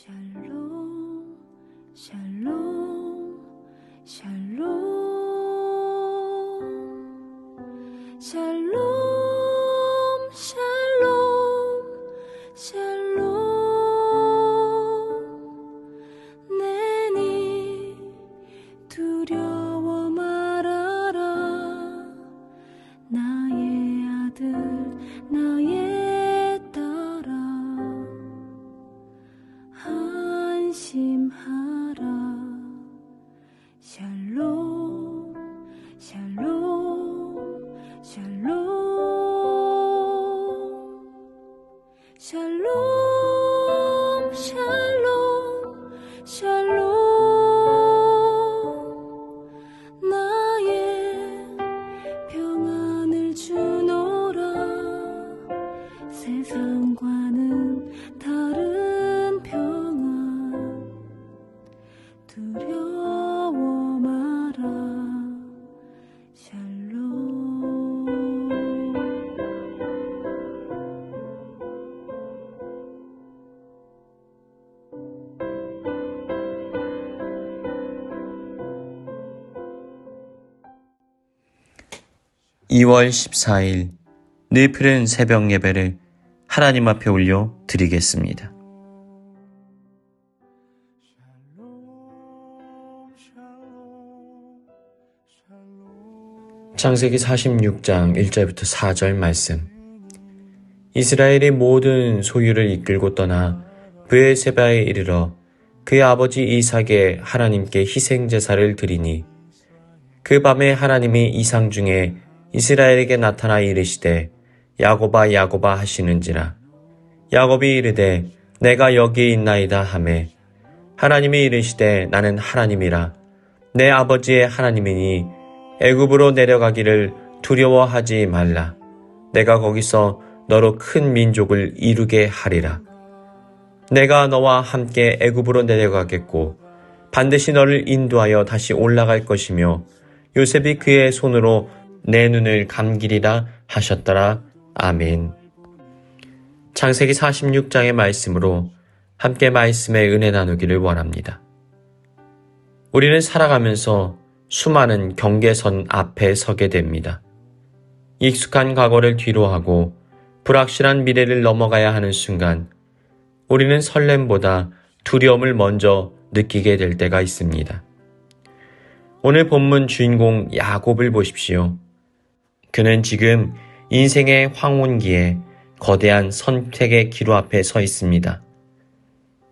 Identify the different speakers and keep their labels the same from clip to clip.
Speaker 1: 샬롬, 샬롬, 샬롬, 샬롬, 샬롬, 샬롬. 내니 두려워 말아라. 나의 아들, 나의 딸아. 안심하라. 샬롬, 샬롬, 샬롬, 샬롬, 샬롬, 샬롬. 나의 평안을 주노라. 세상과는 다른 평안. 두려워 마라. 샬롬.
Speaker 2: 2월 14일 늘 새벽 예배를 하나님 앞에 올려 드리겠습니다. 창세기 46장 1절부터 4절 말씀. 이스라엘이 모든 소유를 이끌고 떠나 브엘세바에 이르러 그의 아버지 이삭의 하나님께 희생제사를 드리니 그 밤에 하나님이 이상 중에 이스라엘에게 나타나 이르시되 야곱아 야곱아 하시는지라. 야곱이 이르되 내가 여기에 있나이다 하매 하나님이 이르시되 나는 하나님이라. 내 아버지의 하나님이니 애굽으로 내려가기를 두려워하지 말라. 내가 거기서 너로 큰 민족을 이루게 하리라. 내가 너와 함께 애굽으로 내려가겠고 반드시 너를 인도하여 다시 올라갈 것이며 요셉이 그의 손으로 내 눈을 감기리라 하셨더라. 아멘. 창세기 46장의 말씀으로 함께 말씀의 은혜 나누기를 원합니다. 우리는 살아가면서 수많은 경계선 앞에 서게 됩니다. 익숙한 과거를 뒤로하고 불확실한 미래를 넘어가야 하는 순간 우리는 설렘보다 두려움을 먼저 느끼게 될 때가 있습니다. 오늘 본문 주인공 야곱을 보십시오. 그는 지금 인생의 황혼기에 거대한 선택의 기로 앞에 서 있습니다.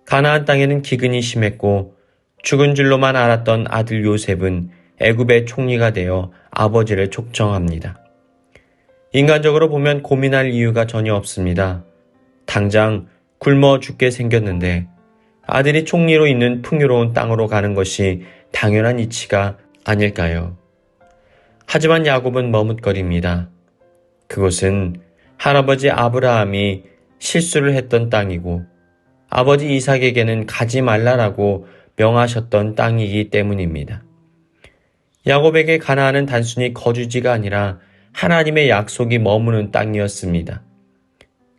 Speaker 2: 가나안 땅에는 기근이 심했고 죽은 줄로만 알았던 아들 요셉은 애굽의 총리가 되어 아버지를 촉청합니다. 인간적으로 보면 고민할 이유가 전혀 없습니다. 당장 굶어 죽게 생겼는데 아들이 총리로 있는 풍요로운 땅으로 가는 것이 당연한 이치가 아닐까요? 하지만 야곱은 머뭇거립니다. 그곳은 할아버지 아브라함이 실수를 했던 땅이고 아버지 이삭에게는 가지 말라라고 명하셨던 땅이기 때문입니다. 야곱에게 가나안은 단순히 거주지가 아니라 하나님의 약속이 머무는 땅이었습니다.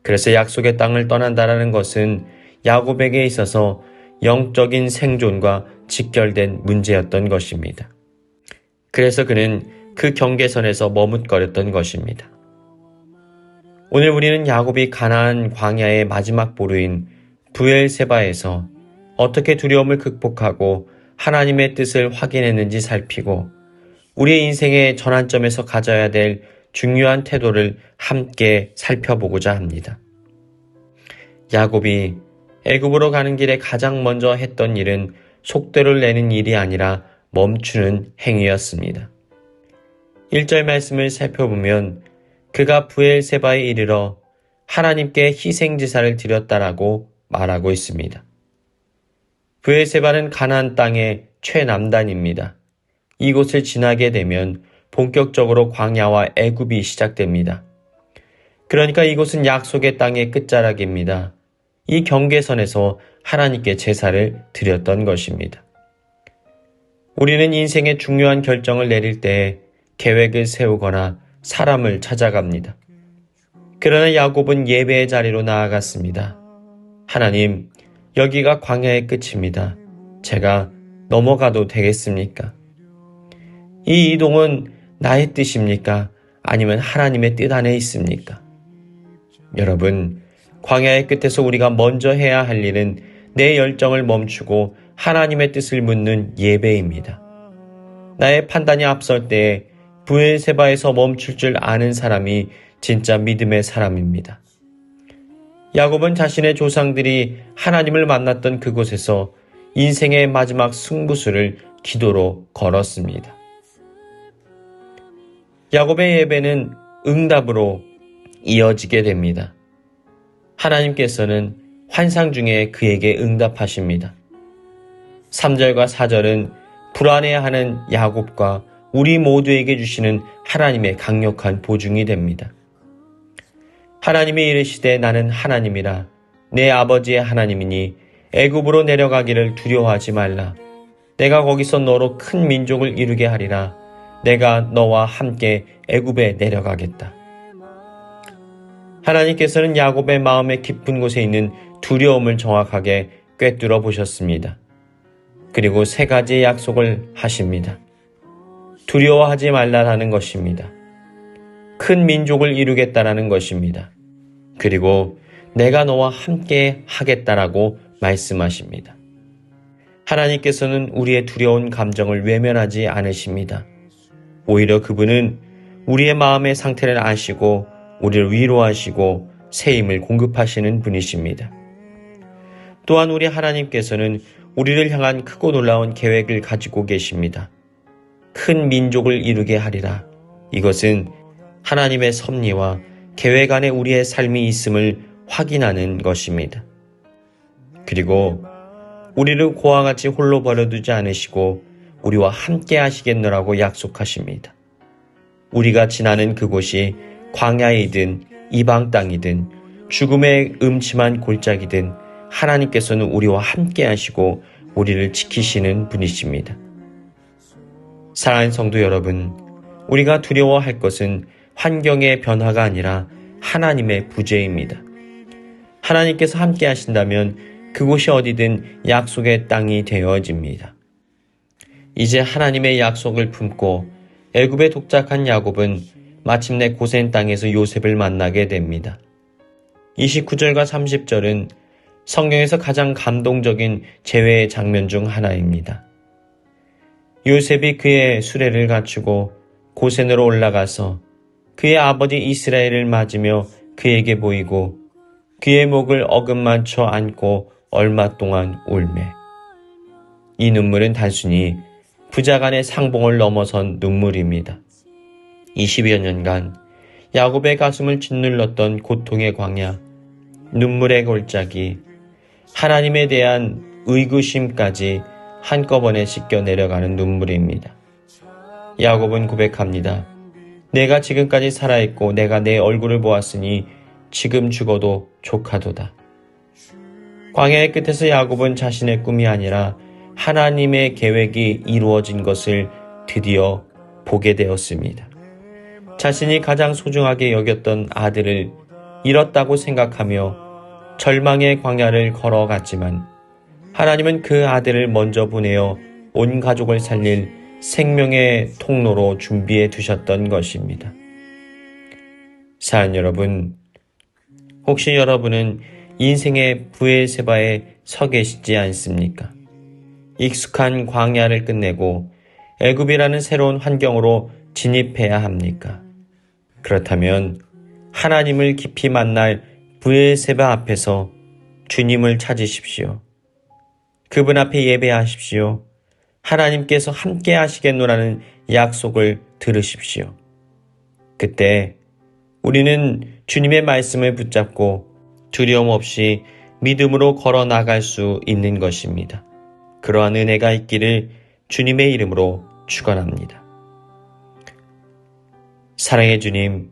Speaker 2: 그래서 약속의 땅을 떠난다라는 것은 야곱에게 있어서 영적인 생존과 직결된 문제였던 것입니다. 그래서 그는 그 경계선에서 머뭇거렸던 것입니다. 오늘 우리는 야곱이 가나안 광야의 마지막 보루인 브엘세바에서 어떻게 두려움을 극복하고 하나님의 뜻을 확인했는지 살피고 우리의 인생의 전환점에서 가져야 될 중요한 태도를 함께 살펴보고자 합니다. 야곱이 애굽으로 가는 길에 가장 먼저 했던 일은 속도를 내는 일이 아니라 멈추는 행위였습니다. 1절 말씀을 살펴보면 그가 브엘세바에 이르러 하나님께 희생제사를 드렸다라고 말하고 있습니다. 브엘세바는 가나안 땅의 최남단입니다. 이곳을 지나게 되면 본격적으로 광야와 애굽이 시작됩니다. 그러니까 이곳은 약속의 땅의 끝자락입니다. 이 경계선에서 하나님께 제사를 드렸던 것입니다. 우리는 인생의 중요한 결정을 내릴 때 계획을 세우거나 사람을 찾아갑니다. 그러나 야곱은 예배의 자리로 나아갔습니다. 하나님, 여기가 광야의 끝입니다. 제가 넘어가도 되겠습니까? 이 이동은 나의 뜻입니까? 아니면 하나님의 뜻 안에 있습니까? 여러분, 광야의 끝에서 우리가 먼저 해야 할 일은 내 열정을 멈추고 하나님의 뜻을 묻는 예배입니다. 나의 판단이 앞설 때에 브엘세바에서 멈출 줄 아는 사람이 진짜 믿음의 사람입니다. 야곱은 자신의 조상들이 하나님을 만났던 그곳에서 인생의 마지막 승부수를 기도로 걸었습니다. 야곱의 예배는 응답으로 이어지게 됩니다. 하나님께서는 환상 중에 그에게 응답하십니다. 3절과 4절은 불안해하는 야곱과 우리 모두에게 주시는 하나님의 강력한 보증이 됩니다. 하나님이 이르시되 나는 하나님이라 내 아버지의 하나님이니 애굽으로 내려가기를 두려워하지 말라. 내가 거기서 너로 큰 민족을 이루게 하리라. 내가 너와 함께 애굽에 내려가겠다. 하나님께서는 야곱의 마음의 깊은 곳에 있는 두려움을 정확하게 꿰뚫어 보셨습니다. 그리고 3가지의 약속을 하십니다. 두려워하지 말라라는 것입니다. 큰 민족을 이루겠다라는 것입니다. 그리고 내가 너와 함께 하겠다라고 말씀하십니다. 하나님께서는 우리의 두려운 감정을 외면하지 않으십니다. 오히려 그분은 우리의 마음의 상태를 아시고 우리를 위로하시고 새 힘을 공급하시는 분이십니다. 또한 우리 하나님께서는 우리를 향한 크고 놀라운 계획을 가지고 계십니다. 큰 민족을 이루게 하리라. 이것은 하나님의 섭리와 계획 안에 우리의 삶이 있음을 확인하는 것입니다. 그리고 우리를 고아같이 홀로 버려두지 않으시고 우리와 함께 하시겠노라고 약속하십니다. 우리가 지나는 그곳이 광야이든 이방 땅이든 죽음의 음침한 골짜기든 하나님께서는 우리와 함께 하시고 우리를 지키시는 분이십니다. 사랑하는 성도 여러분, 우리가 두려워할 것은 환경의 변화가 아니라 하나님의 부재입니다. 하나님께서 함께 하신다면 그곳이 어디든 약속의 땅이 되어집니다. 이제 하나님의 약속을 품고 애굽에 독작한 야곱은 마침내 고센 땅에서 요셉을 만나게 됩니다. 29절과 30절은 성경에서 가장 감동적인 재회의 장면 중 하나입니다. 요셉이 그의 수레를 갖추고 고센으로 올라가서 그의 아버지 이스라엘을 맞으며 그에게 보이고 그의 목을 어긋맞춰 안고 얼마 동안 울매. 이 눈물은 단순히 부자간의 상봉을 넘어선 눈물입니다. 20여 년간 야곱의 가슴을 짓눌렀던 고통의 광야, 눈물의 골짜기, 하나님에 대한 의구심까지 한꺼번에 씻겨 내려가는 눈물입니다. 야곱은 고백합니다. 내가 지금까지 살아있고 내가 내 얼굴을 보았으니 지금 죽어도 족하도다. 광야의 끝에서 야곱은 자신의 꿈이 아니라 하나님의 계획이 이루어진 것을 드디어 보게 되었습니다. 자신이 가장 소중하게 여겼던 아들을 잃었다고 생각하며 절망의 광야를 걸어갔지만 하나님은 그 아들을 먼저 보내어 온 가족을 살릴 생명의 통로로 준비해 두셨던 것입니다. 사랑하는 여러분, 혹시 여러분은 인생의 브엘세바에 서 계시지 않습니까? 익숙한 광야를 끝내고 애굽이라는 새로운 환경으로 진입해야 합니까? 그렇다면 하나님을 깊이 만날 브엘세바 앞에서 주님을 찾으십시오. 그분 앞에 예배하십시오. 하나님께서 함께 하시겠노라는 약속을 들으십시오. 그때 우리는 주님의 말씀을 붙잡고 두려움 없이 믿음으로 걸어 나갈 수 있는 것입니다. 그러한 은혜가 있기를 주님의 이름으로 축원합니다. 사랑의 주님,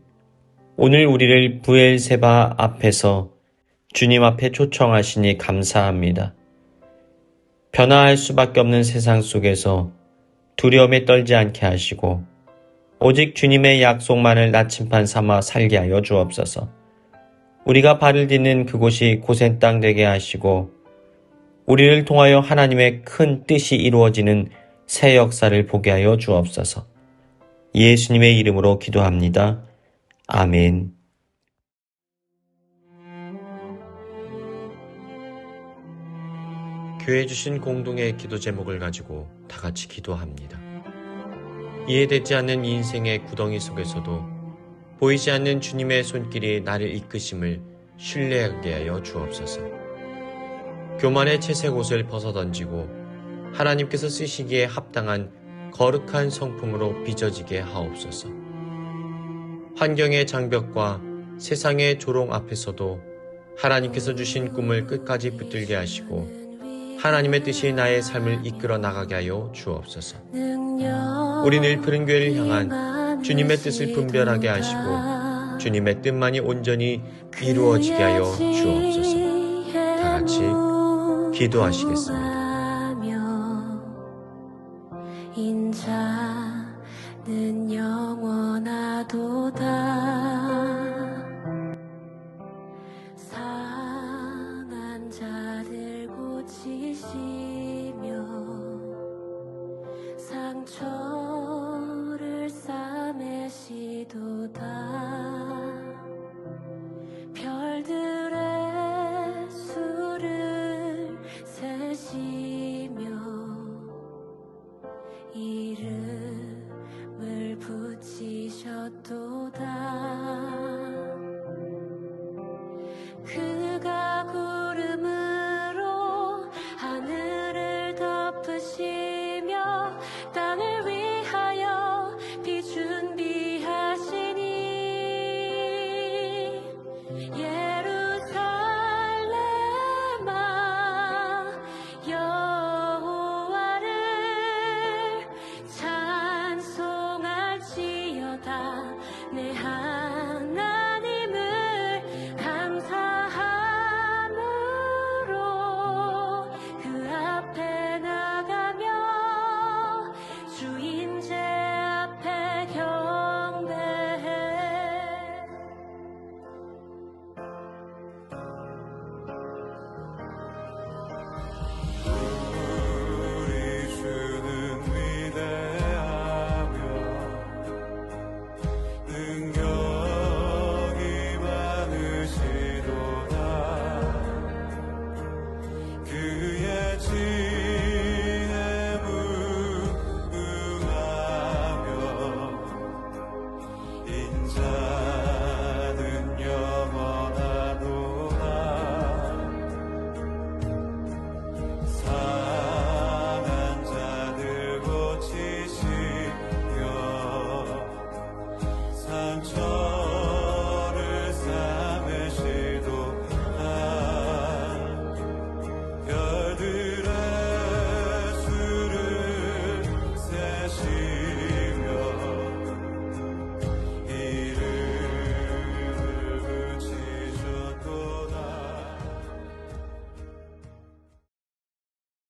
Speaker 2: 오늘 우리를 브엘세바 앞에서 주님 앞에 초청하시니 감사합니다. 변화할 수밖에 없는 세상 속에서 두려움에 떨지 않게 하시고 오직 주님의 약속만을 나침반 삼아 살게 하여 주옵소서. 우리가 발을 딛는 그곳이 고센 땅 되게 하시고 우리를 통하여 하나님의 큰 뜻이 이루어지는 새 역사를 보게 하여 주옵소서. 예수님의 이름으로 기도합니다. 아멘. 교회 주신 공동의 기도 제목을 가지고 다 같이 기도합니다. 이해되지 않는 인생의 구덩이 속에서도 보이지 않는 주님의 손길이 나를 이끄심을 신뢰하게 하여 주옵소서. 교만의 채색 옷을 벗어던지고 하나님께서 쓰시기에 합당한 거룩한 성품으로 빚어지게 하옵소서. 환경의 장벽과 세상의 조롱 앞에서도 하나님께서 주신 꿈을 끝까지 붙들게 하시고 하나님의 뜻이 나의 삶을 이끌어 나가게 하여 주옵소서. 우리 늘 푸른 교회를 향한 주님의 뜻을 분별하게 하시고 주님의 뜻만이 온전히 이루어지게 하여 주옵소서. 다 같이 기도하시겠습니다.